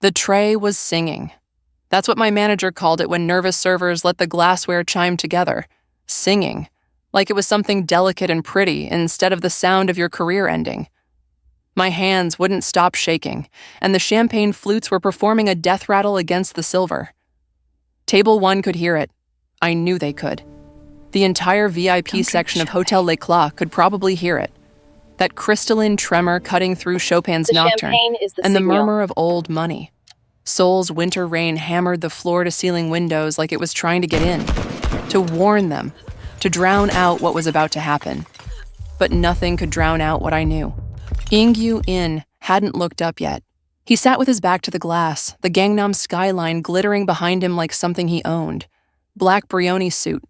The tray was singing. That's what my manager called it when nervous servers let the glassware chime together. Singing. Like it was something delicate and pretty instead of the sound of your career ending. My hands wouldn't stop shaking, and the champagne flutes were performing a death rattle against the silver. Table 1 could hear it. I knew they could. The entire VIP section of Hotel L'Éclat could probably hear it. That crystalline tremor cutting through Chopin's Nocturne, and the murmur of old money. Seoul's winter rain hammered the floor-to-ceiling windows like it was trying to get in, to warn them, to drown out what was about to happen. But nothing could drown out what I knew. In hadn't looked up yet. He sat with his back to the glass, the Gangnam skyline glittering behind him like something he owned. Black Brioni suit.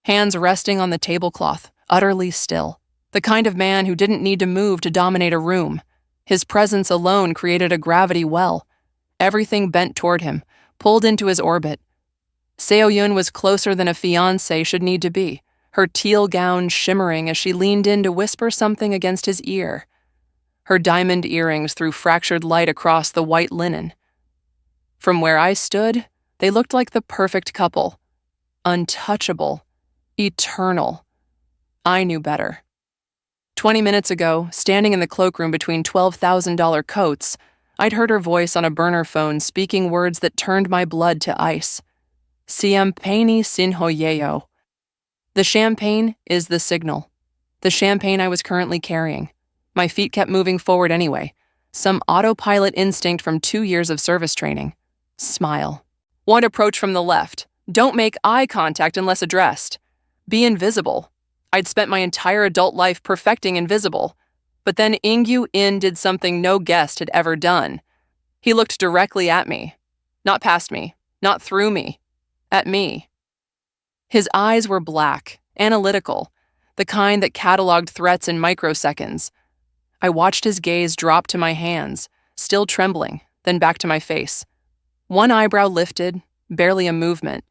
Hands resting on the tablecloth, utterly still. The kind of man who didn't need to move to dominate a room. His presence alone created a gravity well. Everything bent toward him, pulled into his orbit. Seo-yoon was closer than a fiancé should need to be, her teal gown shimmering as she leaned in to whisper something against his ear. Her diamond earrings threw fractured light across the white linen. From where I stood, they looked like the perfect couple. Untouchable. Eternal. I knew better. 20 minutes ago, standing in the cloakroom between $12,000 coats, I'd heard her voice on a burner phone speaking words that turned my blood to ice. Champagne sin hoyeo. The champagne is the signal. The champagne I was currently carrying. My feet kept moving forward anyway. Some autopilot instinct from 2 years of service training. Smile. One approach from the left. Don't make eye contact unless addressed. Be invisible. I'd spent my entire adult life perfecting invisible. But then In did something no guest had ever done. He looked directly at me. Not past me. Not through me. At me. His eyes were black, analytical, the kind that cataloged threats in microseconds. I watched his gaze drop to my hands, still trembling, then back to my face. One eyebrow lifted, barely a movement,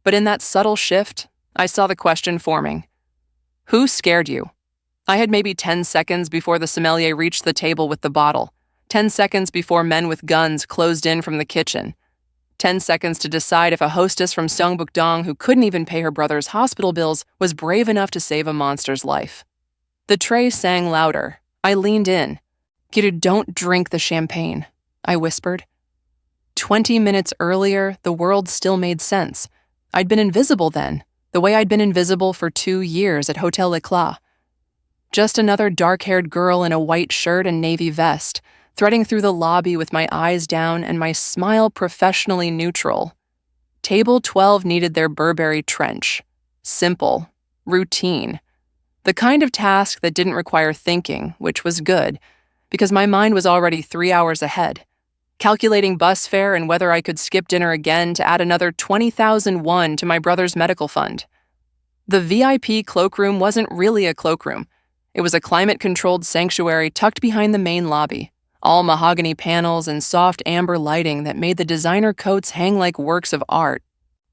but in that subtle shift, I saw the question forming. Who scared you? I had maybe 10 seconds before the sommelier reached the table with the bottle, 10 seconds before men with guns closed in from the kitchen, 10 seconds to decide if a hostess from Seongbuk-dong who couldn't even pay her brother's hospital bills was brave enough to save a monster's life. The tray sang louder. I leaned in. Kiru, don't drink the champagne, I whispered. 20 minutes earlier, the world still made sense. I'd been invisible then, the way I'd been invisible for 2 years at Hotel L'Éclat. Just another dark-haired girl in a white shirt and navy vest, threading through the lobby with my eyes down and my smile professionally neutral. Table 12 needed their Burberry trench. Simple. Routine. The kind of task that didn't require thinking, which was good, because my mind was already 3 hours ahead, calculating bus fare and whether I could skip dinner again to add another 20,000 won to my brother's medical fund. The VIP cloakroom wasn't really a cloakroom. It was a climate-controlled sanctuary tucked behind the main lobby, all mahogany panels and soft amber lighting that made the designer coats hang like works of art.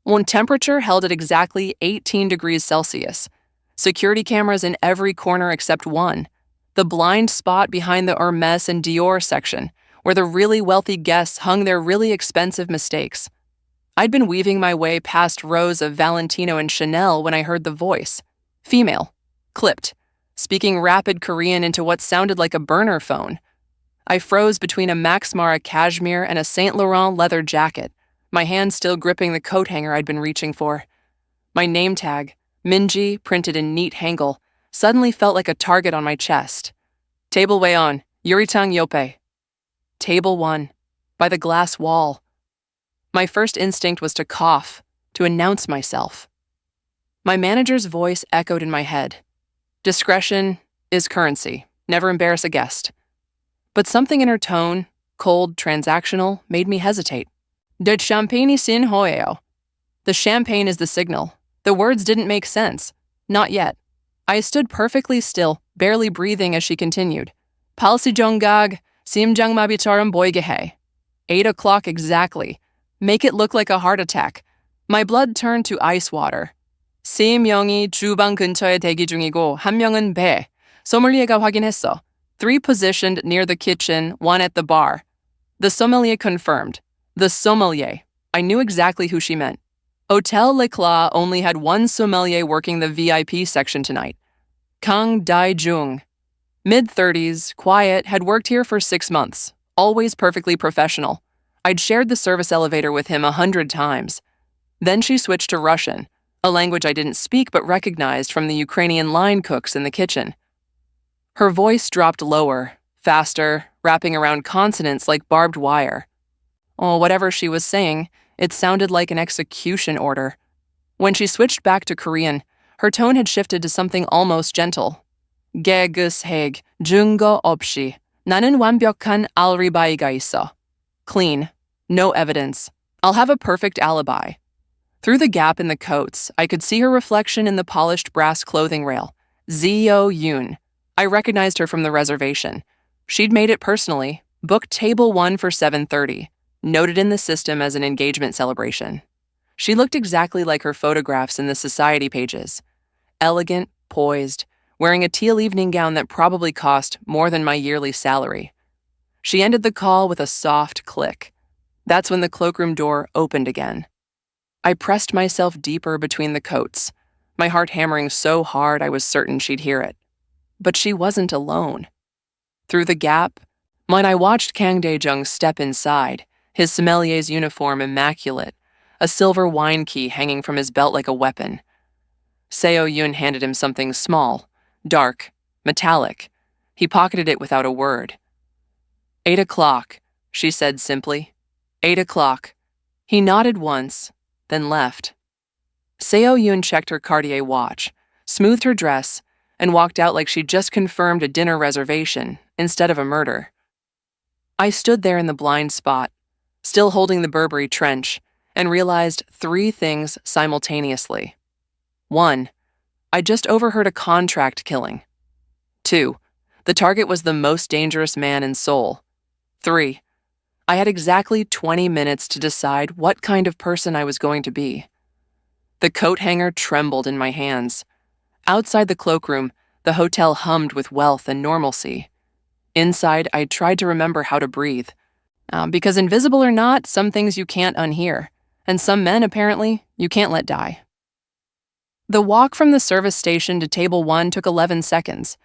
One temperature held at exactly 18 degrees Celsius. Security cameras in every corner except one, the blind spot behind the Hermès and Dior section, where the really wealthy guests hung their really expensive mistakes. I'd been weaving my way past rows of Valentino and Chanel when I heard the voice. Female. Clipped. Speaking rapid Korean into what sounded like a burner phone. I froze between a Max Mara cashmere and a Saint Laurent leather jacket, my hand still gripping the coat hanger I'd been reaching for. My name tag, Minji, printed in neat hangul, suddenly felt like a target on my chest. Table way on, Yuritang Yope. Table 1, by the glass wall. My first instinct was to cough, to announce myself. My manager's voice echoed in my head. Discretion is currency, never embarrass a guest. But something in her tone, cold, transactional, made me hesitate. De champagne sin hoeo. The champagne is the signal. The words didn't make sense. Not yet. I stood perfectly still, barely breathing as she continued. Palsijonggag, simjangmabicharam boigehe. 8 o'clock exactly. Make it look like a heart attack. My blood turned to ice water. 3명이 주방 근처에 대기 중이고 1명은 배. 소믈리에가 확인했어. 3 positioned near the kitchen, 1 at the bar. The sommelier confirmed. The sommelier. I knew exactly who she meant. Hotel Leclas only had one sommelier working the VIP section tonight. Kang Dae-jung. Mid-30s, quiet, had worked here for 6 months. Always perfectly professional. I'd shared the service elevator with him 100 times. Then she switched to Russian, a language I didn't speak but recognized from the Ukrainian line cooks in the kitchen. Her voice dropped lower, faster, wrapping around consonants like barbed wire. Oh, whatever she was saying, it sounded like an execution order. When she switched back to Korean, her tone had shifted to something almost gentle. 개그색 증거 없이 나는 완벽한 알리바이가 있어. Clean. No evidence. I'll have a perfect alibi. Through the gap in the coats, I could see her reflection in the polished brass clothing rail. Zeo Yoon. I recognized her from the reservation. She'd made it personally, booked table 1 for 7:30, noted in the system as an engagement celebration. She looked exactly like her photographs in the society pages. Elegant, poised, wearing a teal evening gown that probably cost more than my yearly salary. She ended the call with a soft click. That's when the cloakroom door opened again. I pressed myself deeper between the coats, my heart hammering so hard I was certain she'd hear it. But she wasn't alone. Through the gap, when I watched Kang Dae-jung step inside, his sommelier's uniform immaculate, a silver wine key hanging from his belt like a weapon. Seo Yoon handed him something small, dark, metallic. He pocketed it without a word. 8 o'clock, she said simply. 8 o'clock. He nodded once, then left. Seo Yoon checked her Cartier watch, smoothed her dress, and walked out like she'd just confirmed a dinner reservation instead of a murder. I stood there in the blind spot, still holding the Burberry trench, and realized 3 things simultaneously. 1. I just overheard a contract killing. 2. The target was the most dangerous man in Seoul. 3. I had exactly 20 minutes to decide what kind of person I was going to be. The coat hanger trembled in my hands. Outside the cloakroom, the hotel hummed with wealth and normalcy. Inside, I tried to remember how to breathe. Because invisible or not, some things you can't unhear, and some men, apparently, you can't let die. The walk from the service station to table 1 took 11 seconds.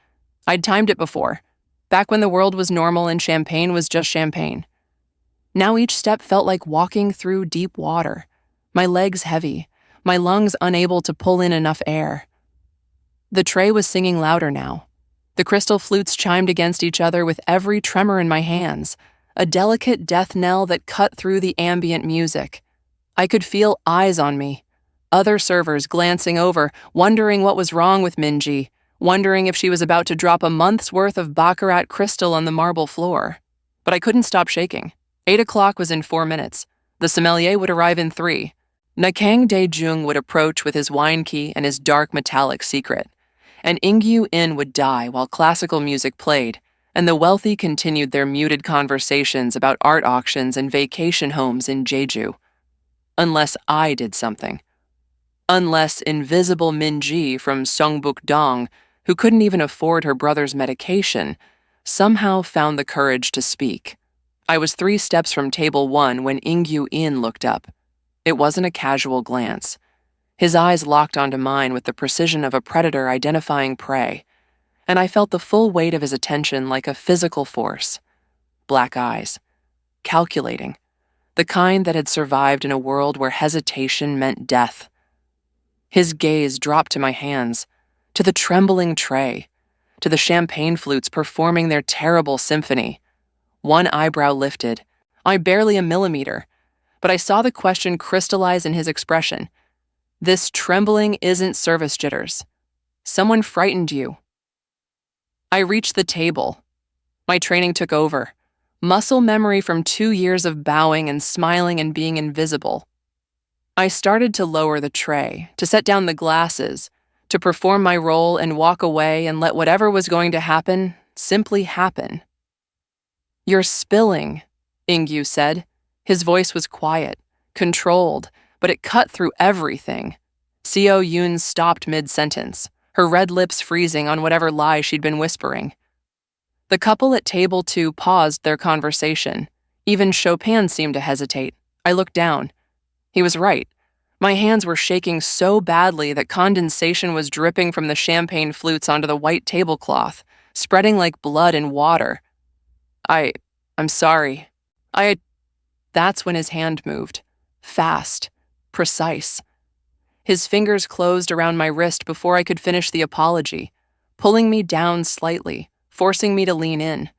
I'd timed it before, back when the world was normal and champagne was just champagne. Now each step felt like walking through deep water, my legs heavy, my lungs unable to pull in enough air. The tray was singing louder now. The crystal flutes chimed against each other with every tremor in my hands, a delicate death knell that cut through the ambient music. I could feel eyes on me, other servers glancing over, wondering what was wrong with Minji, wondering if she was about to drop a month's worth of baccarat crystal on the marble floor. But I couldn't stop shaking. 8 o'clock was in 4 minutes. The sommelier would arrive in 3. Kang Dae-jung would approach with his wine key and his dark metallic secret. And In would die while classical music played, and the wealthy continued their muted conversations about art auctions and vacation homes in Jeju. Unless I did something. Unless invisible Minji from Songbuk-dong, who couldn't even afford her brother's medication, somehow found the courage to speak. I was 3 steps from table 1 when In looked up. It wasn't a casual glance. His eyes locked onto mine with the precision of a predator identifying prey, and I felt the full weight of his attention like a physical force. Black eyes. Calculating. The kind that had survived in a world where hesitation meant death. His gaze dropped to my hands, to the trembling tray, to the champagne flutes performing their terrible symphony. One eyebrow lifted, I barely a millimeter, but I saw the question crystallize in his expression. This trembling isn't service jitters. Someone frightened you. I reached the table. My training took over. Muscle memory from 2 years of bowing and smiling and being invisible. I started to lower the tray, to set down the glasses, to perform my role and walk away and let whatever was going to happen simply happen. You're spilling, Ingyu said. His voice was quiet, controlled, but it cut through everything. Seo Yoon stopped mid-sentence, her red lips freezing on whatever lie she'd been whispering. The couple at table 2 paused their conversation, Even Chopin seemed to hesitate. I looked down. He was right. My hands were shaking so badly that condensation was dripping from the champagne flutes onto the white tablecloth, spreading like blood and water. I'm sorry. That's when his hand moved. Fast. Precise. His fingers closed around my wrist before I could finish the apology, pulling me down slightly, forcing me to lean in.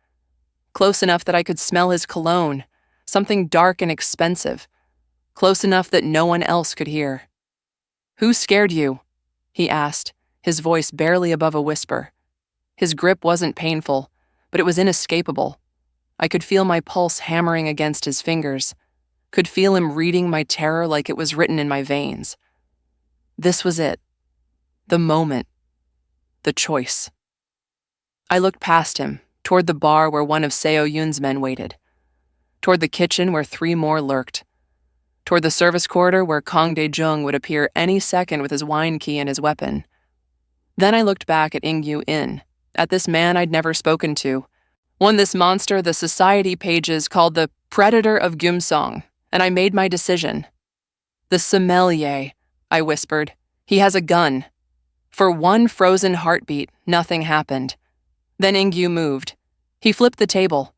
Close enough that I could smell his cologne, something dark and expensive. Close enough that no one else could hear. "Who scared you?" he asked, his voice barely above a whisper. His grip wasn't painful, but it was inescapable. I could feel my pulse hammering against his fingers, could feel him reading my terror like it was written in my veins. This was it. The moment. The choice. I looked past him, toward the bar where one of Seo Yoon's men waited, toward the kitchen where 3 more lurked, toward the service corridor where Kang Dae-jung would appear any second with his wine key and his weapon. Then I looked back at Ingyu In, at this man I'd never spoken to, one this monster the society pages called the Predator of Gumsong, and I made my decision. "The sommelier," I whispered. "He has a gun." For one frozen heartbeat, nothing happened. Then Ingyu moved. He flipped the table.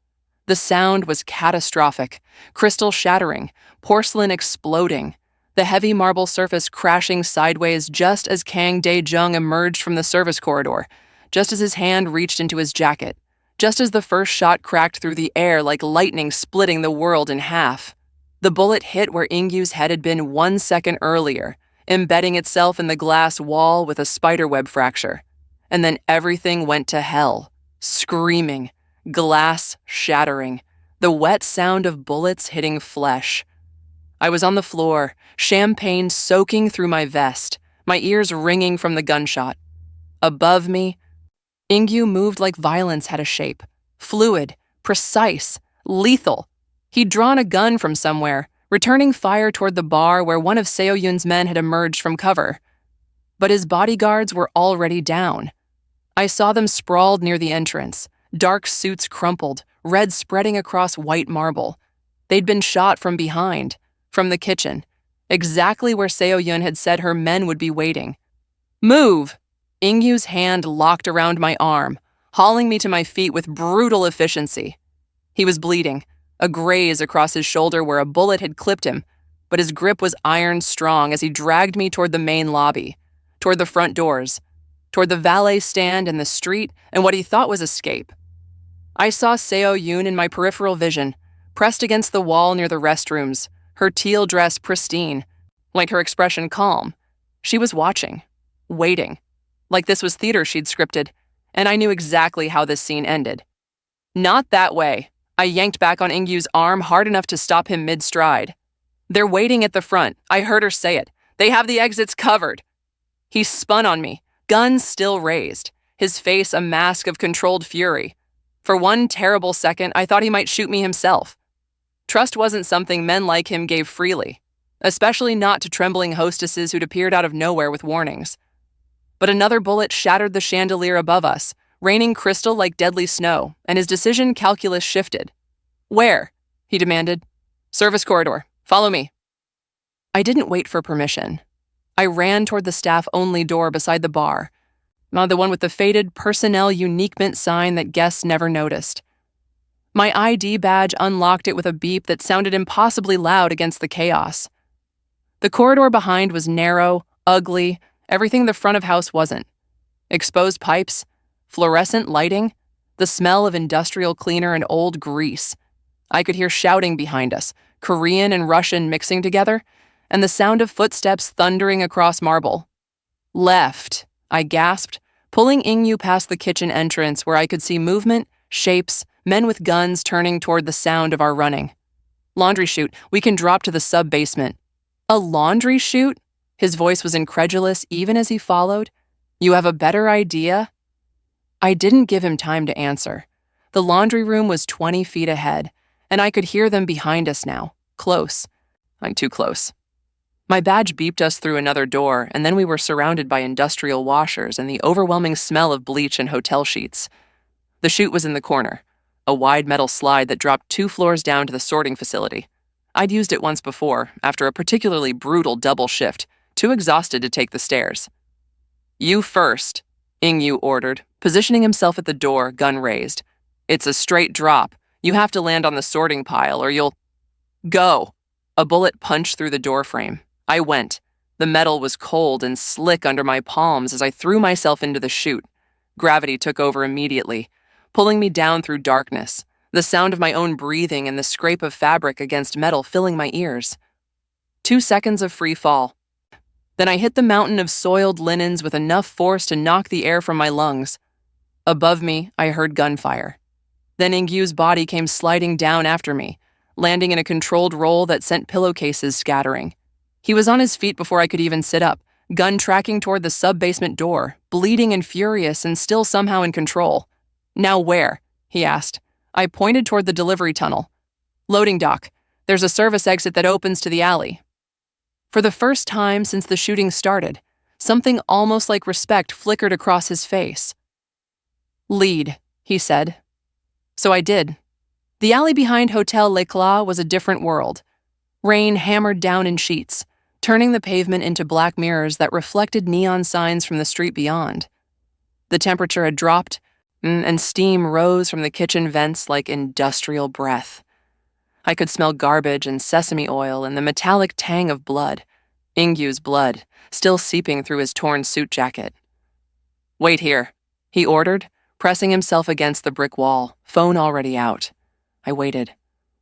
The sound was catastrophic, crystal shattering, porcelain exploding, the heavy marble surface crashing sideways just as Kang Dae-jung emerged from the service corridor, just as his hand reached into his jacket, just as the first shot cracked through the air like lightning splitting the world in half. The bullet hit where Ingyu's head had been 1 second earlier, embedding itself in the glass wall with a spiderweb fracture. And then everything went to hell, screaming, glass shattering, the wet sound of bullets hitting flesh. I was on the floor, champagne soaking through my vest, my ears ringing from the gunshot. Above me, Ingyu moved like violence had a shape, fluid, precise, lethal. He'd drawn a gun from somewhere, returning fire toward the bar where one of Seo Yoon's men had emerged from cover. But his bodyguards were already down. I saw them sprawled near the entrance, dark suits crumpled, red spreading across white marble. They'd been shot from behind, from the kitchen, exactly where Seo Yoon had said her men would be waiting. "Move!" Ingyu's hand locked around my arm, hauling me to my feet with brutal efficiency. He was bleeding, a graze across his shoulder where a bullet had clipped him, but his grip was iron strong as he dragged me toward the main lobby, toward the front doors, toward the valet stand and the street and what he thought was escape. I saw Seo Yoon in my peripheral vision, pressed against the wall near the restrooms, her teal dress pristine, like her expression calm. She was watching, waiting, like this was theater she'd scripted, and I knew exactly how this scene ended. "Not that way." I yanked back on Ingyu's arm hard enough to stop him mid-stride. "They're waiting at the front." I heard her say it. "They have the exits covered." He spun on me, gun still raised, his face a mask of controlled fury. For one terrible second, I thought he might shoot me himself. Trust wasn't something men like him gave freely, especially not to trembling hostesses who'd appeared out of nowhere with warnings. But another bullet shattered the chandelier above us, raining crystal like deadly snow, and his decision calculus shifted. "Where?" he demanded. "Service corridor. Follow me." I didn't wait for permission. I ran toward the staff-only door beside the bar, the one with the faded personnel uniquement sign that guests never noticed. My ID badge unlocked it with a beep that sounded impossibly loud against the chaos. The corridor behind was narrow, ugly, everything the front of house wasn't. Exposed pipes, fluorescent lighting, the smell of industrial cleaner and old grease. I could hear shouting behind us, Korean and Russian mixing together, and the sound of footsteps thundering across marble. "Left," I gasped, pulling Ingyu past the kitchen entrance where I could see movement, shapes, men with guns turning toward the sound of our running. "Laundry chute, we can drop to the sub-basement." "A laundry chute?" His voice was incredulous even as he followed. "You have a better idea?" I didn't give him time to answer. The laundry room was 20 feet ahead, and I could hear them behind us now, close. I'm too close. My badge beeped us through another door, and then we were surrounded by industrial washers and the overwhelming smell of bleach and hotel sheets. The chute was in the corner, a wide metal slide that dropped 2 floors down to the sorting facility. I'd used it once before, after a particularly brutal double shift, too exhausted to take the stairs. "You first," Ing-yu ordered, positioning himself at the door, gun raised. "It's a straight drop. You have to land on the sorting pile or you'll—" "Go!" A bullet punched through the doorframe. I went. The metal was cold and slick under my palms as I threw myself into the chute. Gravity took over immediately, pulling me down through darkness, the sound of my own breathing and the scrape of fabric against metal filling my ears. 2 seconds of free fall. Then I hit the mountain of soiled linens with enough force to knock the air from my lungs. Above me, I heard gunfire. Then Ing-yu's body came sliding down after me, landing in a controlled roll that sent pillowcases scattering. He was on his feet before I could even sit up, gun tracking toward the sub-basement door, bleeding and furious and still somehow in control. "Now where?" he asked. I pointed toward the delivery tunnel. "Loading dock. There's a service exit that opens to the alley." For the first time since the shooting started, something almost like respect flickered across his face. "Lead," he said. So I did. The alley behind Hotel L'Éclat was a different world. Rain hammered down in sheets, turning the pavement into black mirrors that reflected neon signs from the street beyond. The temperature had dropped, and steam rose from the kitchen vents like industrial breath. I could smell garbage and sesame oil and the metallic tang of blood, Ing-yu's blood, still seeping through his torn suit jacket. "Wait here," he ordered, pressing himself against the brick wall, phone already out. I waited.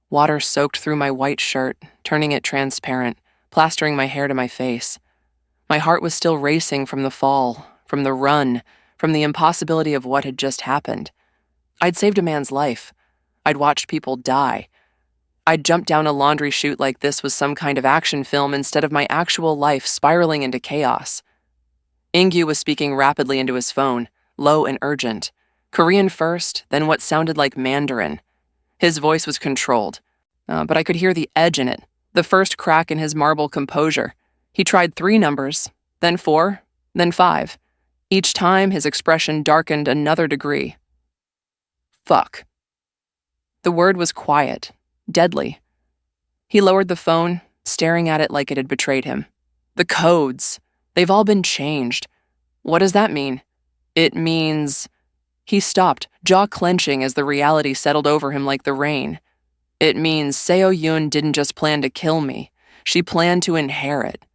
Water soaked through my white shirt, turning it transparent, plastering my hair to my face. My heart was still racing from the fall, from the run, from the impossibility of what had just happened. I'd saved a man's life. I'd watched people die. I'd jumped down a laundry chute like this was some kind of action film instead of my actual life spiraling into chaos. Ing-yu was speaking rapidly into his phone, low and urgent. Korean first, then what sounded like Mandarin. His voice was controlled, but I could hear the edge in it, the first crack in his marble composure. He tried 3 numbers, then 4, then 5. Each time, his expression darkened another degree. "Fuck." The word was quiet, deadly. He lowered the phone, staring at it like it had betrayed him. "The codes. They've all been changed. What does that mean?" "It means—" He stopped, jaw clenching as the reality settled over him like the rain. "It means Seo-yoon didn't just plan to kill me. She planned to inherit.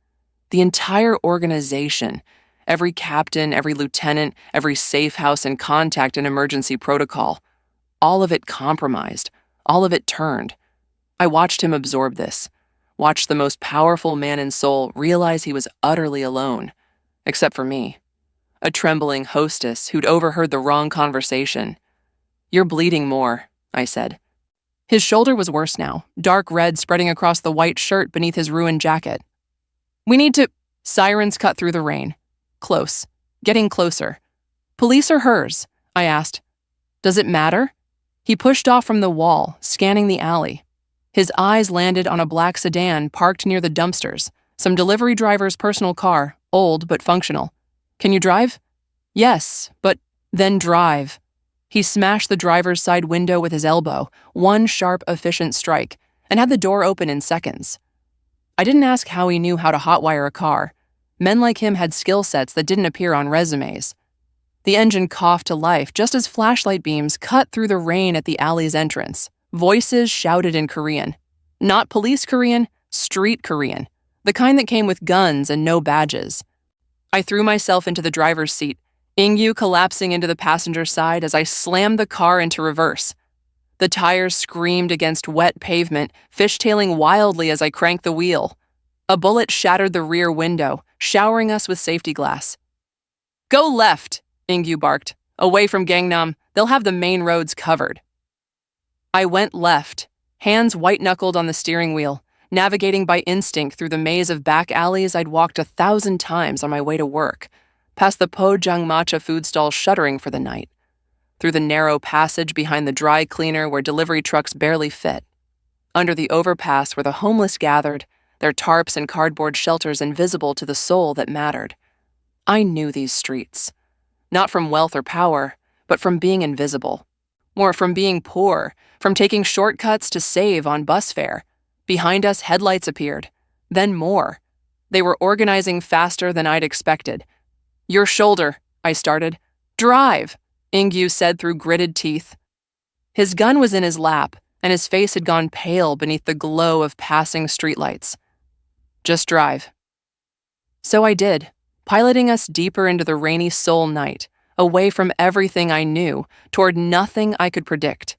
The entire organization, every captain, every lieutenant, every safe house and contact and emergency protocol, all of it compromised, all of it turned. I watched him absorb this, watched the most powerful man in Seoul realize he was utterly alone, except for me, a trembling hostess who'd overheard the wrong conversation. "You're bleeding more," I said. His shoulder was worse now, dark red spreading across the white shirt beneath his ruined jacket. "We need to—" Sirens cut through the rain. Close. Getting closer. "Police or hers?" I asked. "Does it matter?" He pushed off from the wall, scanning the alley. His eyes landed on a black sedan parked near the dumpsters, some delivery driver's personal car, old but functional. "Can you drive?" "Yes, but—" "Then drive." He smashed the driver's side window with his elbow, one sharp, efficient strike, and had the door open in seconds. I didn't ask how he knew how to hotwire a car. Men like him had skill sets that didn't appear on resumes. The engine coughed to life just as flashlight beams cut through the rain at the alley's entrance. Voices shouted in Korean. Not police Korean, street Korean. The kind that came with guns and no badges. I threw myself into the driver's seat, Ing-yu collapsing into the passenger side as I slammed the car into reverse. The tires screamed against wet pavement, fishtailing wildly as I cranked the wheel. A bullet shattered the rear window, showering us with safety glass. "Go left," Ing-yu barked. "Away from Gangnam, they'll have the main roads covered." I went left, hands white-knuckled on the steering wheel, navigating by instinct through the maze of back alleys I'd walked 1,000 times on my way to work, past the Pojang matcha food stall shuttering for the night, through the narrow passage behind the dry cleaner where delivery trucks barely fit, under the overpass where the homeless gathered, their tarps and cardboard shelters invisible to the soul that mattered. I knew these streets, not from wealth or power, but from being invisible. more from being poor, from taking shortcuts to save on bus fare. Behind us, headlights appeared. Then more. They were organizing faster than I'd expected. "Your shoulder," I started. "Drive," Ingyu said through gritted teeth. His gun was in his lap, and his face had gone pale beneath the glow of passing streetlights. "Just drive." So I did, piloting us deeper into the rainy Seoul night, away from everything I knew, toward nothing I could predict.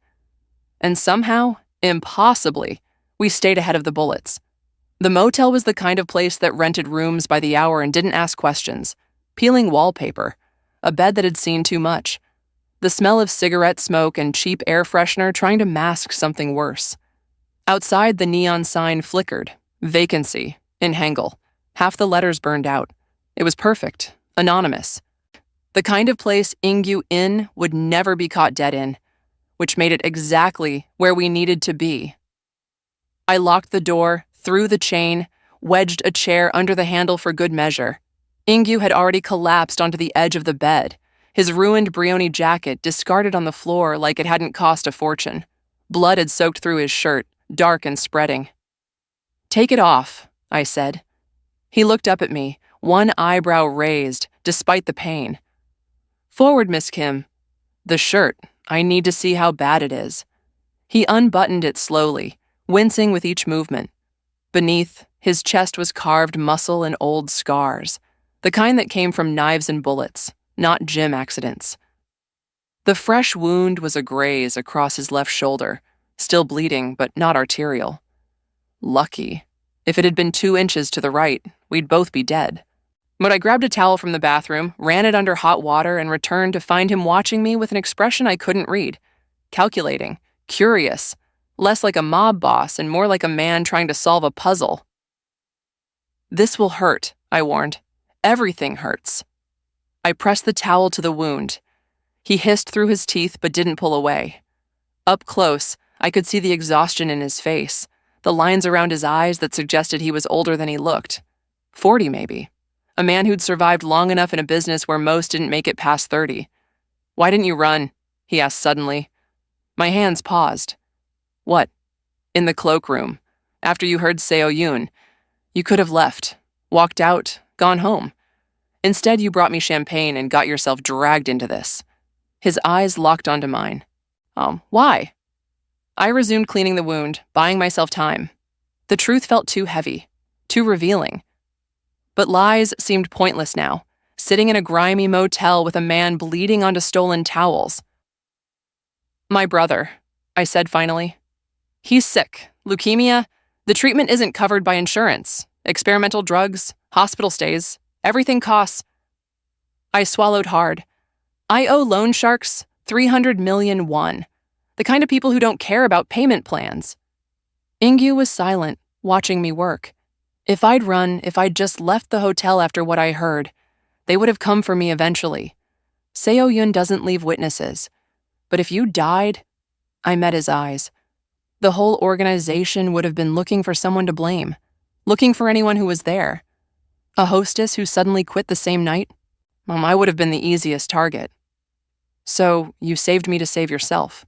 And somehow, impossibly, we stayed ahead of the bullets. The motel was the kind of place that rented rooms by the hour and didn't ask questions. Peeling wallpaper, a bed that had seen too much, the smell of cigarette smoke and cheap air freshener trying to mask something worse. Outside, the neon sign flickered. Vacancy, in Hangul. Half the letters burned out. It was perfect, anonymous. The kind of place Ingyu In would never be caught dead in, which made it exactly where we needed to be. I locked the door, threw the chain, wedged a chair under the handle for good measure. Ingyu had already collapsed onto the edge of the bed, his ruined Brioni jacket discarded on the floor like it hadn't cost a fortune. Blood had soaked through his shirt, dark and spreading. "Take it off," I said. He looked up at me, one eyebrow raised, despite the pain. "Forward, Miss Kim." "The shirt. I need to see how bad it is." He unbuttoned it slowly, wincing with each movement. Beneath, his chest was carved muscle and old scars, the kind that came from knives and bullets, not gym accidents. The fresh wound was a graze across his left shoulder, still bleeding but not arterial. Lucky. If it had been 2 inches to the right, we'd both be dead. But I grabbed a towel from the bathroom, ran it under hot water, and returned to find him watching me with an expression I couldn't read. Calculating, curious, less like a mob boss and more like a man trying to solve a puzzle. "This will hurt," I warned. "Everything hurts." I pressed the towel to the wound. He hissed through his teeth but didn't pull away. Up close, I could see the exhaustion in his face, the lines around his eyes that suggested he was older than he looked. 40 maybe. A man who'd survived long enough in a business where most didn't make it past 30. "Why didn't you run?" he asked suddenly. My hands paused. "What?" "In the cloakroom. After you heard Seo Yoon. You could have left, walked out, gone home. Instead, you brought me champagne and got yourself dragged into this." His eyes locked onto mine. Why?" I resumed cleaning the wound, buying myself time. The truth felt too heavy, too revealing. But lies seemed pointless now, sitting in a grimy motel with a man bleeding onto stolen towels. "My brother," I said finally. "He's sick. Leukemia. The treatment isn't covered by insurance. Experimental drugs, hospital stays. Everything costs." I swallowed hard. "I owe loan sharks 300 million won. The kind of people who don't care about payment plans." Ingyu was silent, watching me work. If I'd just left the hotel after what I heard, they would have come for me eventually. Seo Yoon doesn't leave witnesses. But if you died, I met his eyes. The whole organization would have been looking for someone to blame, looking for anyone who was there. A hostess who suddenly quit the same night? I would have been the easiest target. "So you saved me to save yourself."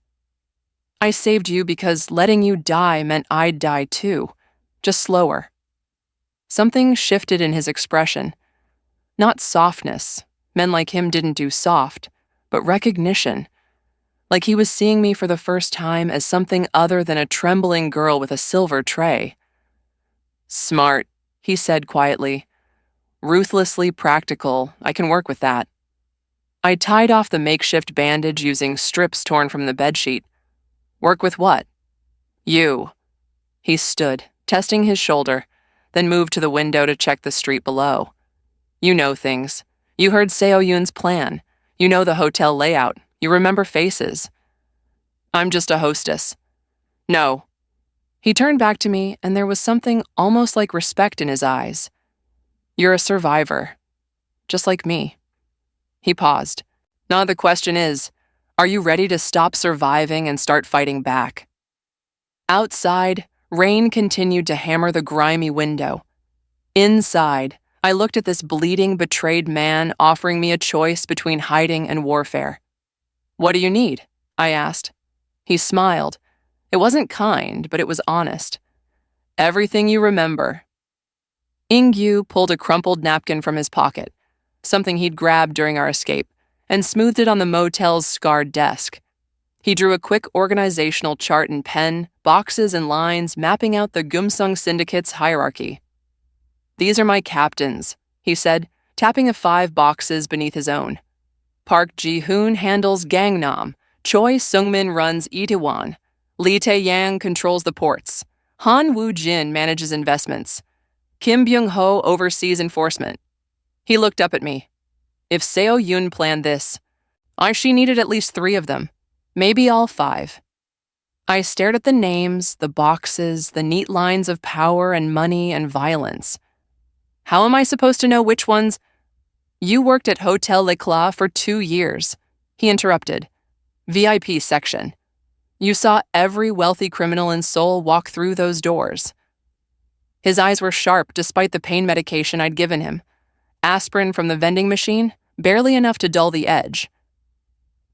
"I saved you because letting you die meant I'd die too, just slower." Something shifted in his expression. Not softness. Men like him didn't do soft, but recognition. Like he was seeing me for the first time as something other than a trembling girl with a silver tray. "Smart," he said quietly. "Ruthlessly practical. I can work with that." I tied off the makeshift bandage using strips torn from the bedsheet. "Work with what?" "You." He stood, testing his shoulder, then moved to the window to check the street below. "You know things. You heard Seo Yoon's plan. You know the hotel layout. You remember faces." "I'm just a hostess." "No." He turned back to me, and there was something almost like respect in his eyes. "You're a survivor. Just like me." He paused. "Now the question is, are you ready to stop surviving and start fighting back?" Outside, rain continued to hammer the grimy window. Inside, I looked at this bleeding, betrayed man offering me a choice between hiding and warfare. "What do you need?" I asked. He smiled. It wasn't kind, but it was honest. Everything you remember. Ingyu pulled a crumpled napkin from his pocket, something he'd grabbed during our escape, and smoothed it on the motel's scarred desk. He drew a quick organizational chart in pen, boxes and lines mapping out the Gumsung syndicate's hierarchy. These are my captains, he said, tapping a 5 boxes beneath his own. Park Ji-hoon handles Gangnam, Choi Sung-min runs Itaewon, Lee Tae-yang controls the ports, Han Woo-jin manages investments, Kim Byung-ho oversees enforcement. He looked up at me. If Seo-yoon planned this, she needed at least 3 of them, maybe all 5. I stared at the names, the boxes, the neat lines of power and money and violence. How am I supposed to know which ones? You worked at Hotel L'Eclat for 2 years, he interrupted. VIP section. You saw every wealthy criminal in Seoul walk through those doors. His eyes were sharp despite the pain medication I'd given him. Aspirin from the vending machine, barely enough to dull the edge.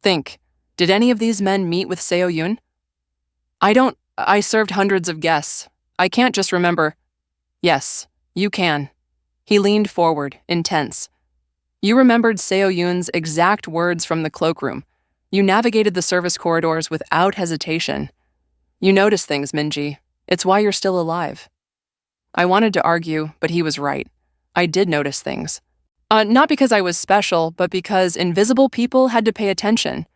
Think, did any of these men meet with Seo-yoon? I served hundreds of guests. I can't just remember. Yes, you can. He leaned forward, intense. You remembered Seo-yoon's exact words from the cloakroom. You navigated the service corridors without hesitation. You noticed things, Minji. It's why you're still alive. I wanted to argue, but he was right. I did notice things. Not because I was special, but because invisible people had to pay attention.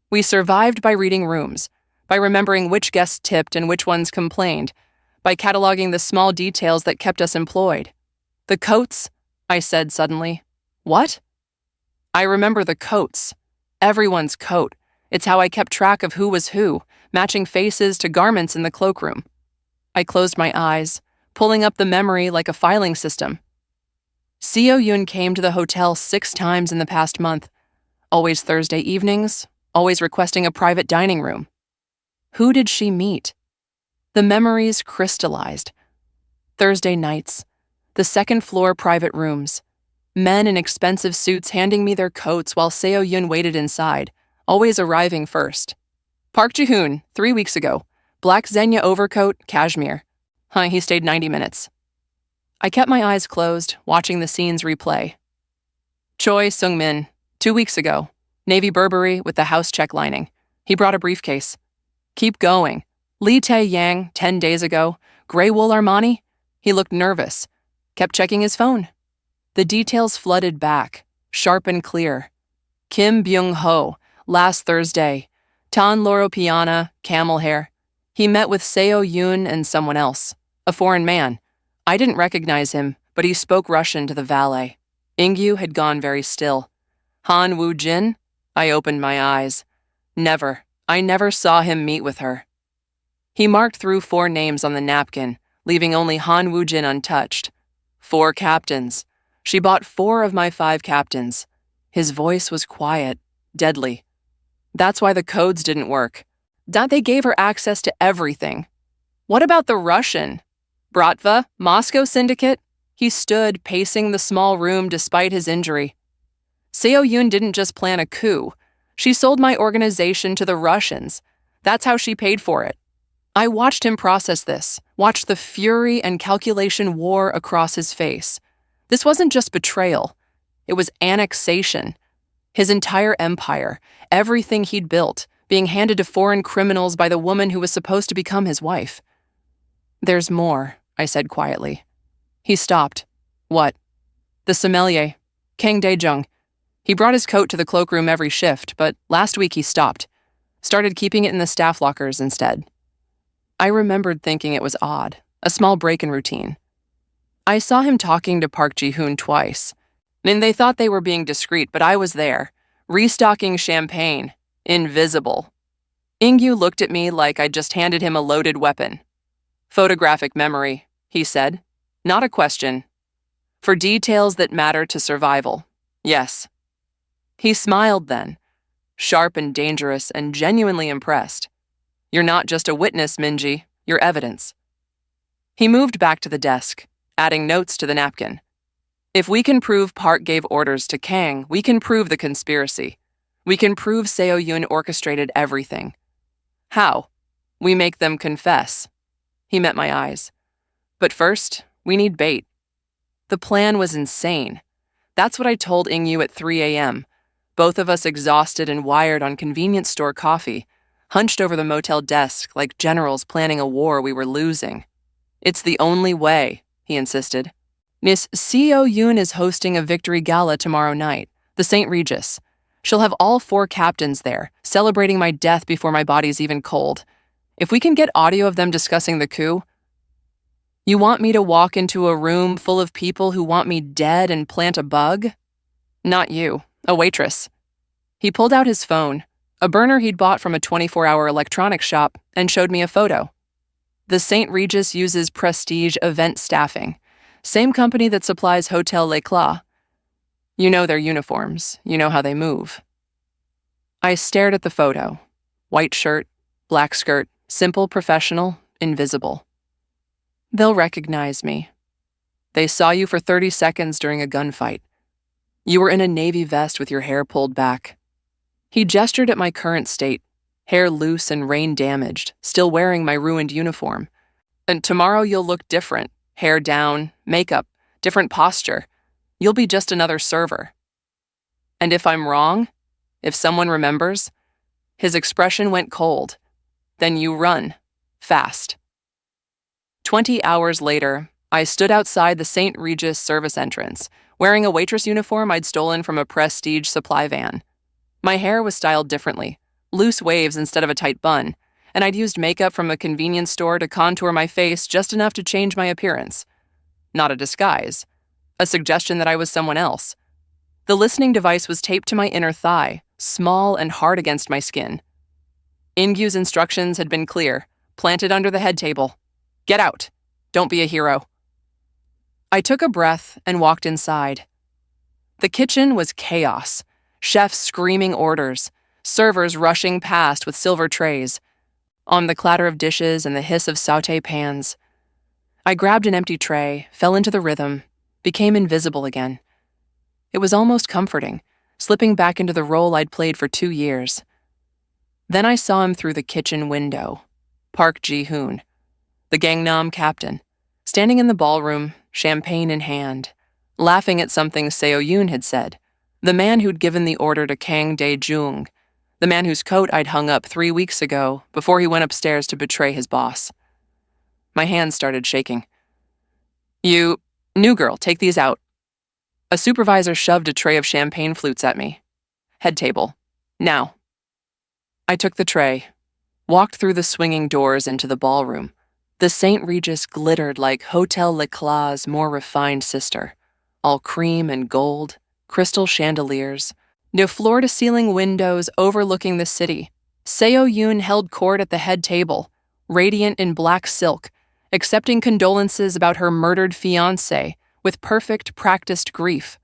We survived by reading rooms, by remembering which guests tipped and which ones complained, by cataloging the small details that kept us employed. The coats, I said suddenly. What? I remember the coats. Everyone's coat. It's how I kept track of who was who, matching faces to garments in the cloakroom. I closed my eyes, pulling up the memory like a filing system. Seo-yoon came to the hotel 6 times in the past month, always Thursday evenings, always requesting a private dining room. Who did she meet? The memories crystallized. Thursday nights, the second-floor private rooms, men in expensive suits handing me their coats while Seo-yoon waited inside, always arriving first. Park Ji-hoon, 3 weeks ago, black Xenia overcoat, cashmere. He stayed 90 minutes. I kept my eyes closed, watching the scenes replay. Choi Sung-min, 2 weeks ago, navy Burberry with the house check lining. He brought a briefcase. Keep going. Lee Tae-yang, 10 days ago, gray wool Armani. He looked nervous. Kept checking his phone. The details flooded back, sharp and clear. Kim Byung-ho, last Thursday. Tan Loro Piana, camel hair. He met with Seo-yoon and someone else, a foreign man. I didn't recognize him, but he spoke Russian to the valet. Ingyu had gone very still. Han Woo-jin? I opened my eyes. Never. I never saw him meet with her. He marked through 4 names on the napkin, leaving only Han Woo-jin untouched. 4 captains. She bought 4 of my 5 captains. His voice was quiet, deadly. That's why the codes didn't work. That they gave her access to everything. What about the Russian? Bratva, Moscow syndicate? He stood, pacing the small room despite his injury. Seo-yoon didn't just plan a coup. She sold my organization to the Russians. That's how she paid for it. I watched him process this, watched the fury and calculation war across his face. This wasn't just betrayal. It was annexation. His entire empire, everything he'd built, being handed to foreign criminals by the woman who was supposed to become his wife. There's more, I said quietly. He stopped. What? The sommelier, Kang Dae-jung. He brought his coat to the cloakroom every shift, but last week he stopped. Started keeping it in the staff lockers instead. I remembered thinking it was odd, a small break in routine. I saw him talking to Park Ji-hoon twice, and they thought they were being discreet, but I was there, restocking champagne, invisible. Ingyu looked at me like I'd just handed him a loaded weapon. Photographic memory, he said. Not a question. For details that matter to survival, yes. He smiled then, sharp and dangerous and genuinely impressed. You're not just a witness, Minji, you're evidence. He moved back to the desk, adding notes to the napkin. If we can prove Park gave orders to Kang, we can prove the conspiracy. We can prove Seo-yoon orchestrated everything. How? We make them confess. He met my eyes. But first, we need bait. The plan was insane. That's what I told Ingyu at 3 a.m., both of us exhausted and wired on convenience store coffee, hunched over the motel desk like generals planning a war we were losing. It's the only way, he insisted. Miss Seo Yoon is hosting a victory gala tomorrow night, the St. Regis. She'll have all 4 captains there, celebrating my death before my body's even cold. If we can get audio of them discussing the coup. You want me to walk into a room full of people who want me dead and plant a bug? Not you, a waitress. He pulled out his phone, a burner he'd bought from a 24-hour electronics shop, and showed me a photo. The St. Regis uses Prestige Event Staffing, same company that supplies Hotel L'Éclat. You know their uniforms, you know how they move. I stared at the photo. White shirt, black skirt, simple, professional, invisible. They'll recognize me. They saw you for 30 seconds during a gunfight. You were in a navy vest with your hair pulled back. He gestured at my current state, hair loose and rain-damaged, still wearing my ruined uniform. And tomorrow you'll look different, hair down, makeup, different posture. You'll be just another server. And if I'm wrong, if someone remembers, his expression went cold. Then you run, fast. 20 hours later, I stood outside the St. Regis service entrance, wearing a waitress uniform I'd stolen from a Prestige supply van. My hair was styled differently, loose waves instead of a tight bun, and I'd used makeup from a convenience store to contour my face just enough to change my appearance. Not a disguise, a suggestion that I was someone else. The listening device was taped to my inner thigh, small and hard against my skin. Ingyu's instructions had been clear, planted under the head table. Get out. Don't be a hero. I took a breath and walked inside. The kitchen was chaos. Chefs screaming orders, servers rushing past with silver trays. On the clatter of dishes and the hiss of sauté pans. I grabbed an empty tray, fell into the rhythm, became invisible again. It was almost comforting, slipping back into the role I'd played for 2 years. Then I saw him through the kitchen window. Park Ji-hoon, the Gangnam captain, standing in the ballroom, champagne in hand, laughing at something Seo Yoon had said, the man who'd given the order to Kang Dae-jung, the man whose coat I'd hung up 3 weeks ago before he went upstairs to betray his boss. My hands started shaking. You, new girl, take these out. A supervisor shoved a tray of champagne flutes at me. Head table. Now. I took the tray, walked through the swinging doors into the ballroom. The St. Regis glittered like Hotel L'Éclat's more refined sister, all cream and gold, crystal chandeliers, no floor-to-ceiling windows overlooking the city. Seo Yoon held court at the head table, radiant in black silk, accepting condolences about her murdered fiancé with perfect, practiced grief.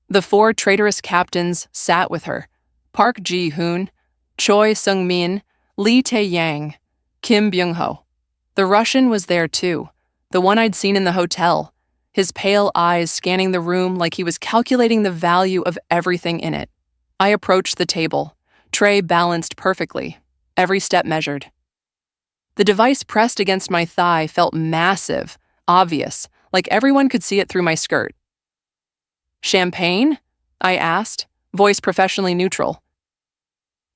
The 4 traitorous captains sat with her: Park Ji-hoon, Choi Sung-min, Lee Tae-yang, Kim Byung-ho. The Russian was there too, the one I'd seen in the hotel, his pale eyes scanning the room like he was calculating the value of everything in it. I approached the table, tray balanced perfectly, every step measured. The device pressed against my thigh felt massive, obvious, like everyone could see it through my skirt. Champagne? I asked, voice professionally neutral.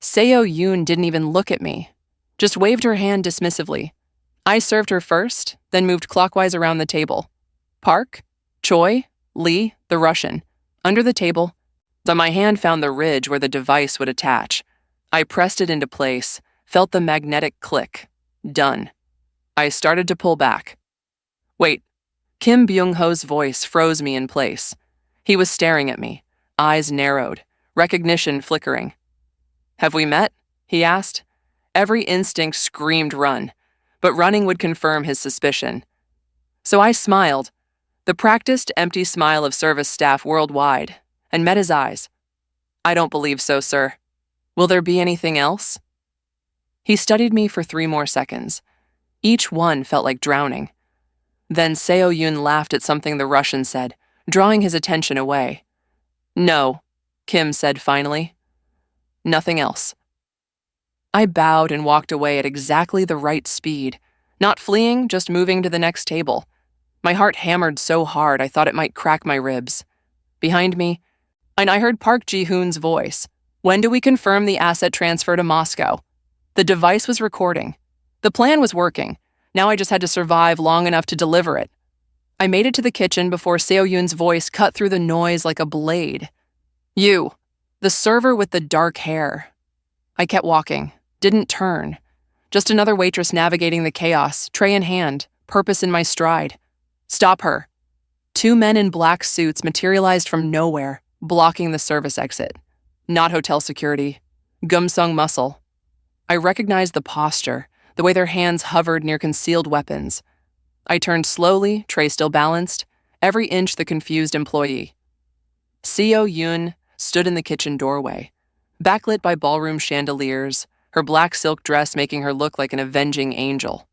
Seo Yoon didn't even look at me, just waved her hand dismissively. I served her first, then moved clockwise around the table. Park, Choi, Lee, the Russian. Under the table, my hand found the ridge where the device would attach. I pressed it into place, felt the magnetic click. Done. I started to pull back. Wait. Kim Byung-ho's voice froze me in place. He was staring at me, eyes narrowed, recognition flickering. Have we met? He asked. Every instinct screamed run, but running would confirm his suspicion. So I smiled, the practiced, empty smile of service staff worldwide, and met his eyes. I don't believe so, sir. Will there be anything else? He studied me for 3 more seconds. Each one felt like drowning. Then Seo Yoon laughed at something the Russian said, drawing his attention away. No, Kim said finally. Nothing else. I bowed and walked away at exactly the right speed, not fleeing, just moving to the next table. My heart hammered so hard I thought it might crack my ribs. Behind me, and I heard Park Ji-hoon's voice. When do we confirm the asset transfer to Moscow? The device was recording. The plan was working. Now I just had to survive long enough to deliver it. I made it to the kitchen before Seo-yoon's voice cut through the noise like a blade. You, the server with the dark hair. I kept walking, didn't turn. Just another waitress navigating the chaos, tray in hand, purpose in my stride. Stop her. Two men in black suits materialized from nowhere, blocking the service exit. Not hotel security. Gumsung muscle. I recognized the posture, the way their hands hovered near concealed weapons. I turned slowly, tray still balanced, every inch the confused employee. Seo-yoon stood in the kitchen doorway, backlit by ballroom chandeliers, her black silk dress making her look like an avenging angel.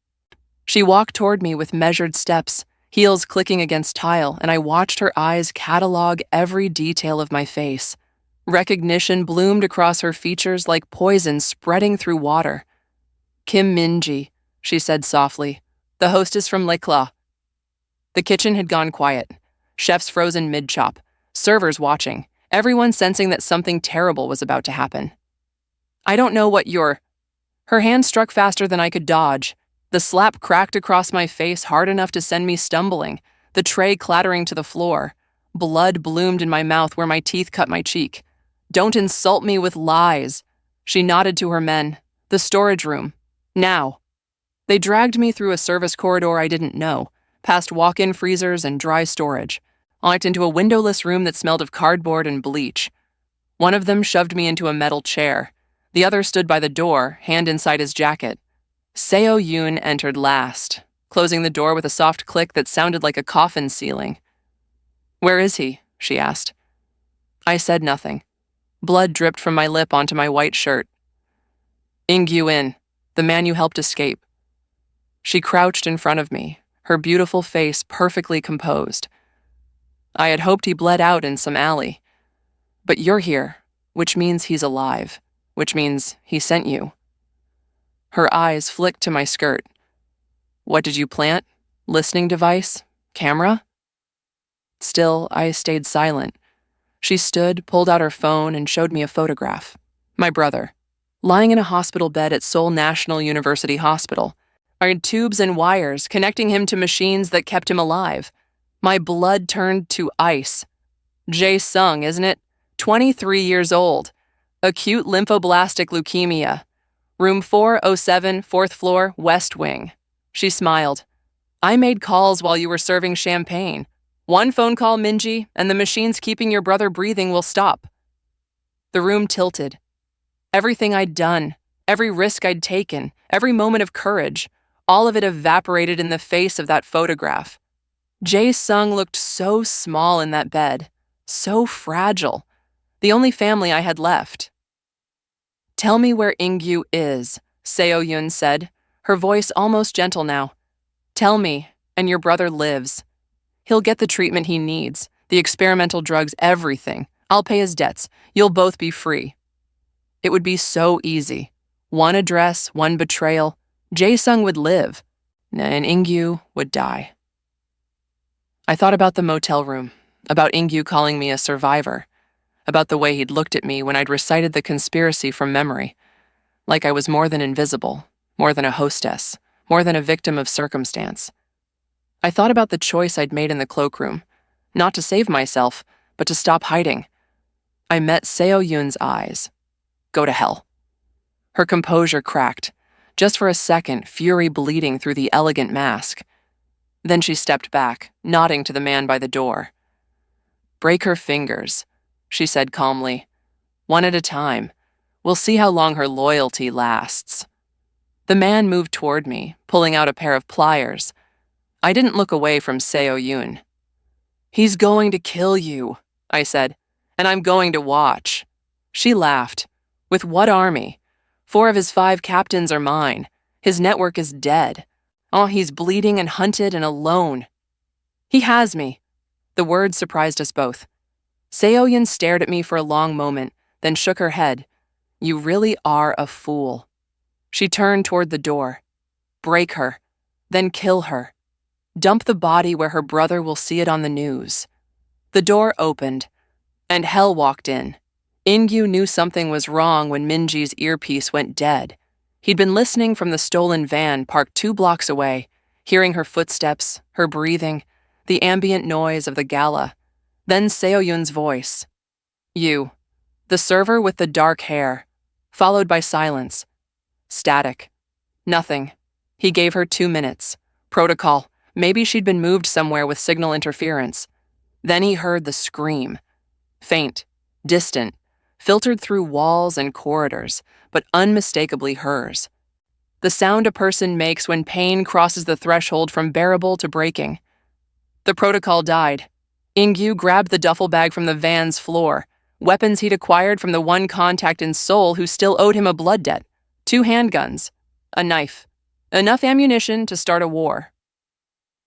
She walked toward me with measured steps, heels clicking against tile, and I watched her eyes catalog every detail of my face. Recognition bloomed across her features like poison spreading through water. Kim Min-ji, she said softly, the hostess from Lekla. The kitchen had gone quiet. Chefs frozen mid-chop, servers watching, everyone sensing that something terrible was about to happen. I don't know what you're... Her hand struck faster than I could dodge. The slap cracked across my face hard enough to send me stumbling, the tray clattering to the floor. Blood bloomed in my mouth where my teeth cut my cheek. Don't insult me with lies. She nodded to her men. The storage room. Now. They dragged me through a service corridor I didn't know, past walk-in freezers and dry storage, out into a windowless room that smelled of cardboard and bleach. One of them shoved me into a metal chair. The other stood by the door, hand inside his jacket. Seo-yoon entered last, closing the door with a soft click that sounded like a coffin ceiling. "Where is he?" she asked. I said nothing. Blood dripped from my lip onto my white shirt. "In, the man you helped escape." She crouched in front of me, her beautiful face perfectly composed. I had hoped he bled out in some alley. But you're here, which means he's alive, which means he sent you. Her eyes flicked to my skirt. What did you plant? Listening device? Camera? Still, I stayed silent. She stood, pulled out her phone, and showed me a photograph. My brother, lying in a hospital bed at Seoul National University Hospital. I had tubes and wires connecting him to machines that kept him alive. My blood turned to ice. Jae-sung, isn't it? 23 years old. Acute lymphoblastic leukemia. Room 407, 4th floor, West Wing. She smiled. I made calls while you were serving champagne. One phone call, Minji, and the machines keeping your brother breathing will stop. The room tilted. Everything I'd done, every risk I'd taken, every moment of courage, all of it evaporated in the face of that photograph. Jae-sung looked so small in that bed, so fragile, the only family I had left. Tell me where In-gyu is, Seo-yoon said, her voice almost gentle now. Tell me, and your brother lives. He'll get the treatment he needs, the experimental drugs, everything. I'll pay his debts. You'll both be free. It would be so easy. One address, one betrayal. Jae-sung would live, and In-gyu would die. I thought about the motel room, about In-gyu calling me a survivor, about the way he'd looked at me when I'd recited the conspiracy from memory, like I was more than invisible, more than a hostess, more than a victim of circumstance. I thought about the choice I'd made in the cloakroom, not to save myself, but to stop hiding. I met Seo-yoon's eyes. Go to hell. Her composure cracked. Just for a second, fury bleeding through the elegant mask. Then she stepped back, nodding to the man by the door. Break her fingers, she said calmly. One at a time. We'll see how long her loyalty lasts. The man moved toward me, pulling out a pair of pliers. I didn't look away from Seo-yoon. He's going to kill you, I said, and I'm going to watch. She laughed. With what army? 4 of his 5 captains are mine. His network is dead. Oh, he's bleeding and hunted and alone. He has me. The words surprised us both. Seo-yoon stared at me for a long moment, then shook her head. You really are a fool. She turned toward the door. Break her, then kill her. Dump the body where her brother will see it on the news. The door opened, and hell walked in. Ingyu knew something was wrong when Minji's earpiece went dead. He'd been listening from the stolen van parked 2 blocks away, hearing her footsteps, her breathing, the ambient noise of the gala. Then Seo-yun's voice. You. The server with the dark hair. Followed by silence. Static. Nothing. He gave her 2 minutes. Protocol. Maybe she'd been moved somewhere with signal interference. Then he heard the scream. Faint. Distant. Filtered through walls and corridors, but unmistakably hers. The sound a person makes when pain crosses the threshold from bearable to breaking. The protocol died. Ingyu grabbed the duffel bag from the van's floor, weapons he'd acquired from the one contact in Seoul who still owed him a blood debt, 2 handguns, a knife, enough ammunition to start a war.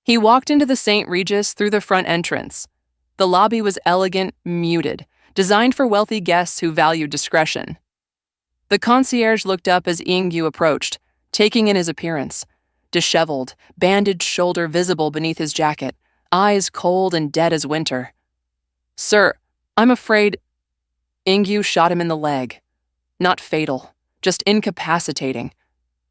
He walked into the St. Regis through the front entrance. The lobby was elegant, muted, designed for wealthy guests who valued discretion. The concierge looked up as Ingyu approached, taking in his appearance. Disheveled, bandaged shoulder visible beneath his jacket, eyes cold and dead as winter. Sir, I'm afraid... Ingyu shot him in the leg. Not fatal, just incapacitating.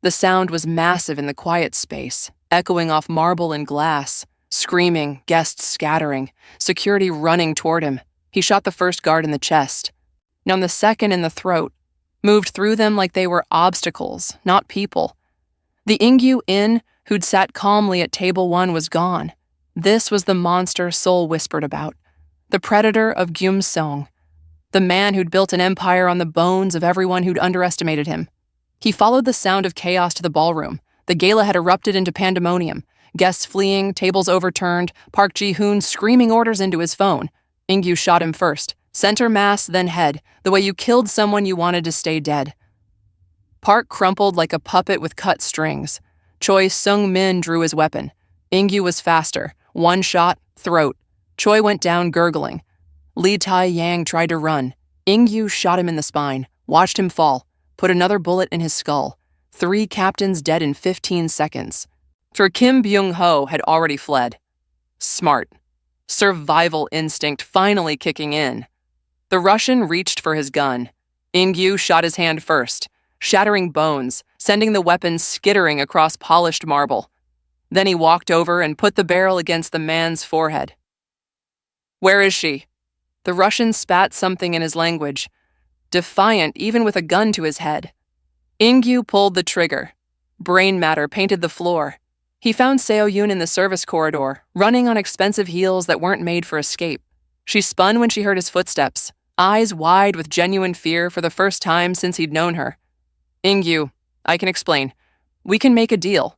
The sound was massive in the quiet space, echoing off marble and glass, screaming, guests scattering, security running toward him. He shot the first guard in the chest, now the second in the throat, moved through them like they were obstacles, not people. The Ingyu Inn, who'd sat calmly at table 1, was gone. This was the monster Seoul whispered about, the predator of Gyeomsong, the man who'd built an empire on the bones of everyone who'd underestimated him. He followed the sound of chaos to the ballroom. The gala had erupted into pandemonium, guests fleeing, tables overturned, Park Ji-hoon screaming orders into his phone. Ingyu shot him first, center mass, then head, the way you killed someone you wanted to stay dead. Park crumpled like a puppet with cut strings. Choi Sung-min drew his weapon. Ingyu was faster. 1 shot, throat. Choi went down gurgling. Lee Tai-yang tried to run. Ingyu shot him in the spine, watched him fall, put another bullet in his skull. 3 captains dead in 15 seconds. For Kim Byung-ho had already fled. Smart. Survival instinct finally kicking in. The Russian reached for his gun. Ingyu shot his hand first, shattering bones, sending the weapon skittering across polished marble. Then he walked over and put the barrel against the man's forehead. Where is she? The Russian spat something in his language, defiant even with a gun to his head. Ingyu pulled the trigger. Brain matter painted the floor. He found Seo-yun in the service corridor, running on expensive heels that weren't made for escape. She spun when she heard his footsteps, eyes wide with genuine fear for the first time since he'd known her. Ingyu, I can explain. We can make a deal.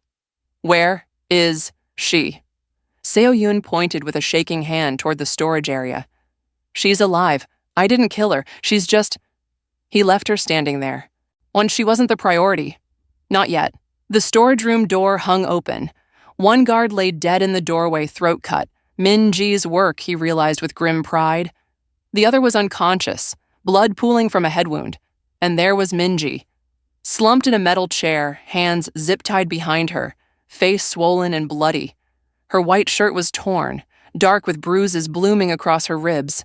Where is she? Seo-yun pointed with a shaking hand toward the storage area. She's alive. I didn't kill her. She's just... He left her standing there. Once she wasn't the priority. Not yet. The storage room door hung open. 1 guard lay dead in the doorway, throat cut. Min-ji's work, he realized with grim pride. The other was unconscious, blood pooling from a head wound. And there was Min-ji, slumped in a metal chair, hands zip-tied behind her, face swollen and bloody. Her white shirt was torn, dark with bruises blooming across her ribs.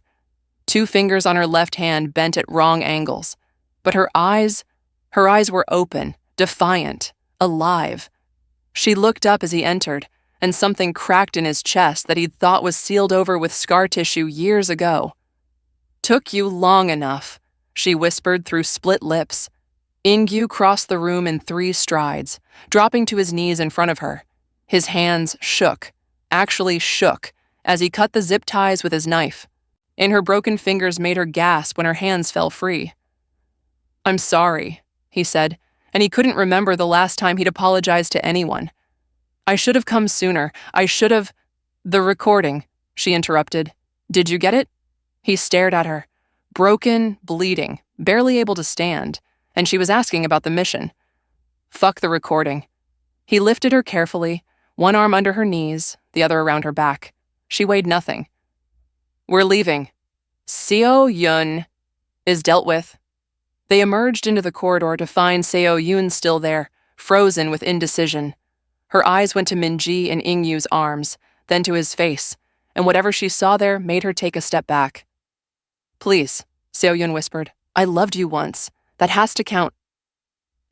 2 fingers on her left hand bent at wrong angles. But her eyes were open, defiant, alive. She looked up as he entered, and something cracked in his chest that he'd thought was sealed over with scar tissue years ago. Took you long enough, she whispered through split lips. Ingyu crossed the room in 3 strides, dropping to his knees in front of her. His hands shook, actually shook, as he cut the zip ties with his knife. And her broken fingers made her gasp when her hands fell free. I'm sorry, he said, and he couldn't remember the last time he'd apologized to anyone. I should have come sooner. I should have... The recording, she interrupted. Did you get it? He stared at her, broken, bleeding, barely able to stand, and she was asking about the mission. Fuck the recording. He lifted her carefully, 1 arm under her knees, the other around her back. She weighed nothing. We're leaving. Seo-yun is dealt with. They emerged into the corridor to find Seo Yoon still there, frozen with indecision. Her eyes went to Min-ji and Ing-yu's arms, then to his face, and whatever she saw there made her take a step back. "Please," Seo Yoon whispered. "I loved you once. That has to count."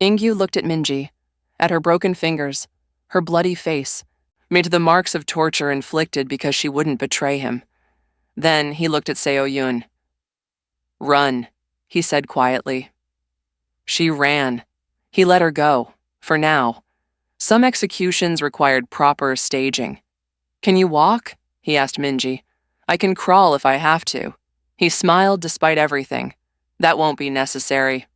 Ing-yu looked at Min-ji, at her broken fingers, her bloody face, made to the marks of torture inflicted because she wouldn't betray him. Then he looked at Seo Yoon. "Run," he said quietly. She ran. He let her go, for now. Some executions required proper staging. "Can you walk?" he asked Min-ji. "I can crawl if I have to." He smiled despite everything. "That won't be necessary."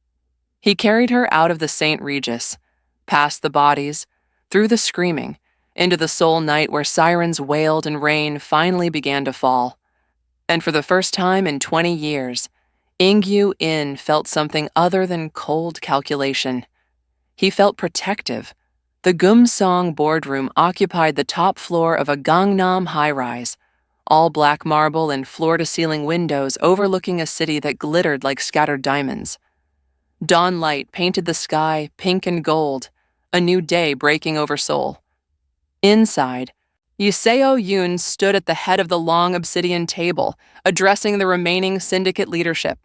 He carried her out of the St. Regis, past the bodies, through the screaming, into the Seoul night where sirens wailed and rain finally began to fall. And for the first time in 20 years, Ing-yu In felt something other than cold calculation. He felt protective. The Gumsong boardroom occupied the top floor of a Gangnam high-rise, all black marble and floor-to-ceiling windows overlooking a city that glittered like scattered diamonds. Dawn light painted the sky pink and gold, a new day breaking over Seoul. Inside, Seo Yoon stood at the head of the long obsidian table, addressing the remaining syndicate leadership.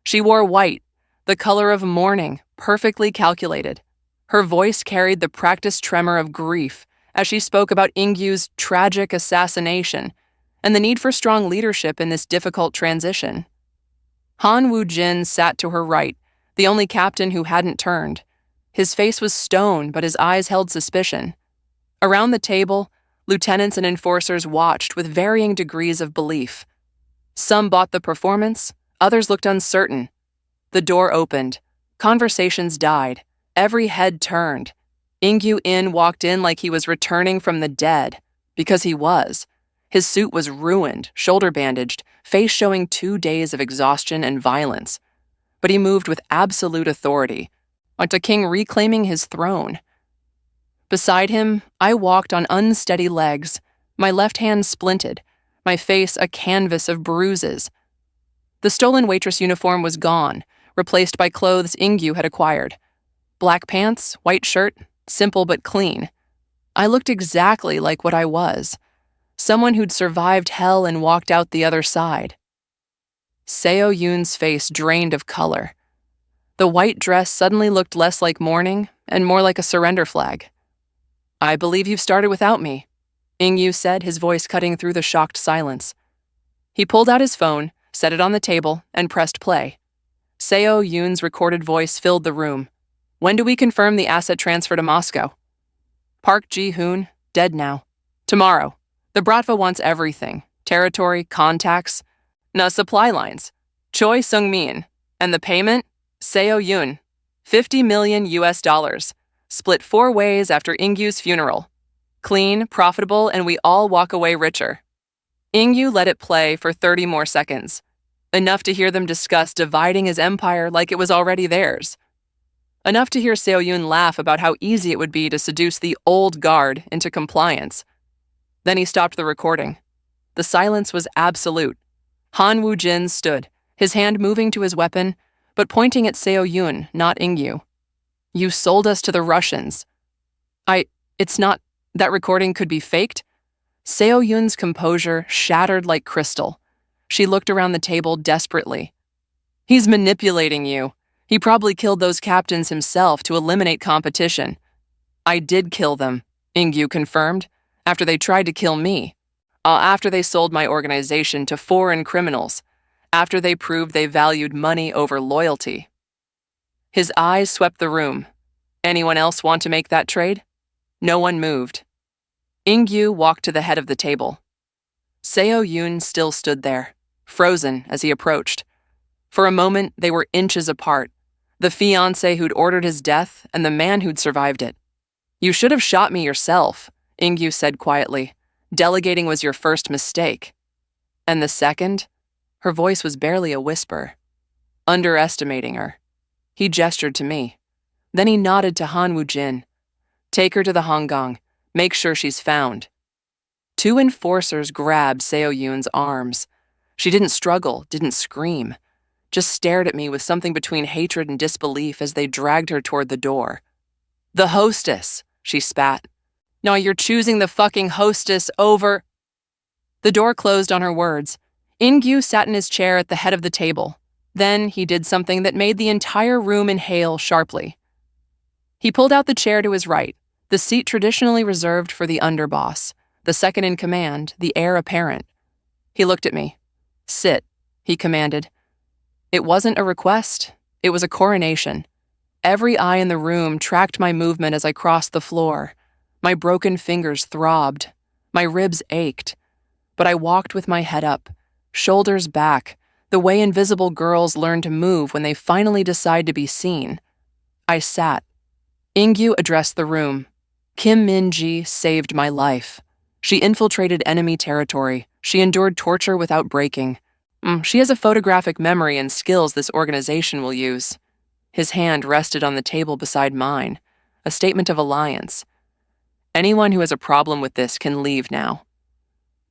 She wore white, the color of mourning, perfectly calculated. Her voice carried the practiced tremor of grief as she spoke about Ing-yu's tragic assassination and the need for strong leadership in this difficult transition. Han Woo-jin sat to her right, the only captain who hadn't turned. His face was stone, but his eyes held suspicion. Around the table, lieutenants and enforcers watched with varying degrees of belief. Some bought the performance, others looked uncertain. The door opened. Conversations died. Every head turned. Ing-yu In walked in like he was returning from the dead, because he was. His suit was ruined, shoulder bandaged, face showing 2 days of exhaustion and violence. But he moved with absolute authority, like a king reclaiming his throne. Beside him, I walked on unsteady legs, my left hand splinted, my face a canvas of bruises. The stolen waitress uniform was gone, replaced by clothes Ing-yu had acquired. Black pants, white shirt, simple but clean. I looked exactly like what I was, someone who'd survived hell and walked out the other side. Seo Yoon's face drained of color. The white dress suddenly looked less like mourning and more like a surrender flag. "I believe you've started without me," Ing-yu said, his voice cutting through the shocked silence. He pulled out his phone, set it on the table, and pressed play. Seo Yoon's recorded voice filled the room. "When do we confirm the asset transfer to Moscow?" "Park Ji-hoon, dead now. Tomorrow. The Bratva wants everything. Territory, contacts. Supply lines. Choi Sung-min. And the payment? Seo Yoon. $50 million US. Split 4 ways after Ing-yu's funeral. Clean, profitable, and we all walk away richer." Ing-yu let it play for 30 more seconds. Enough to hear them discuss dividing his empire like it was already theirs. Enough to hear Seo Yoon laugh about how easy it would be to seduce the old guard into compliance. Then he stopped the recording. The silence was absolute. Han Woo-jin stood, his hand moving to his weapon, but pointing at Seo Yoon, not Ing-yu. "You sold us to the Russians." It's not, that recording could be faked?" Seo Yoon's composure shattered like crystal. She looked around the table desperately. "He's manipulating you. He probably killed those captains himself to eliminate competition." "I did kill them," Ing-yu confirmed, "after they tried to kill me. After they sold my organization to foreign criminals. After they proved they valued money over loyalty." His eyes swept the room. Anyone else want to make that trade? No one moved. Ing-yu walked to the head of the table. Seo Yoon still stood there, frozen as he approached. For a moment, they were inches apart, the fiancé who'd ordered his death and the man who'd survived it. "You should have shot me yourself," Ing-yu said quietly. "Delegating was your first mistake." "And the second?" Her voice was barely a whisper. "Underestimating her." He gestured to me. Then he nodded to Han Woo-jin. "Take her to the Honggang. Make sure she's found." 2 enforcers grabbed Seo Yoon's arms. She didn't struggle, didn't scream. just stared at me with something between hatred and disbelief as they dragged her toward the door. "The hostess," she spat. "No, you're choosing the fucking hostess over—" The door closed on her words. In-gyu sat in his chair at the head of the table. Then he did something that made the entire room inhale sharply. He pulled out the chair to his right, the seat traditionally reserved for the underboss, the second in command, the heir apparent. He looked at me. "Sit," he commanded. It wasn't a request. It was a coronation. Every eye in the room tracked my movement as I crossed the floor. My broken fingers throbbed. My ribs ached. But I walked with my head up, shoulders back, the way invisible girls learn to move when they finally decide to be seen. I sat. In-gyu addressed the room. Kim Min-ji saved my life. She infiltrated enemy territory. She endured torture without breaking. She has a photographic memory and skills this organization will use. His hand rested on the table beside mine, a statement of alliance. Anyone who has a problem with this can leave now.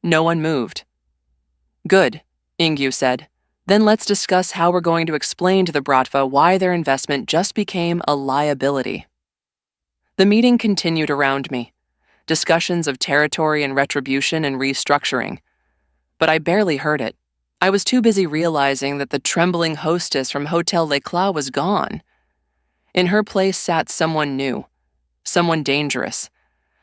No one moved. "Good," In-gyu said. "Then let's discuss how we're going to explain to the Bratva why their investment just became a liability." The meeting continued around me. Discussions of territory and retribution and restructuring. But I barely heard it. I was too busy realizing that the trembling hostess from Hotel L'Eclat was gone. In her place sat someone new, someone dangerous,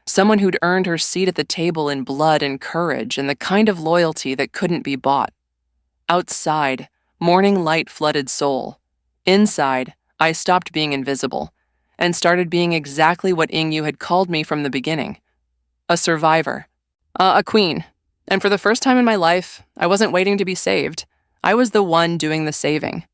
someone who'd earned her seat at the table in blood and courage and the kind of loyalty that couldn't be bought. Outside, morning light flooded Seoul. Inside, I stopped being invisible and started being exactly what In-gyu had called me from the beginning. A survivor. A queen. And for the first time in my life, I wasn't waiting to be saved. I was the one doing the saving.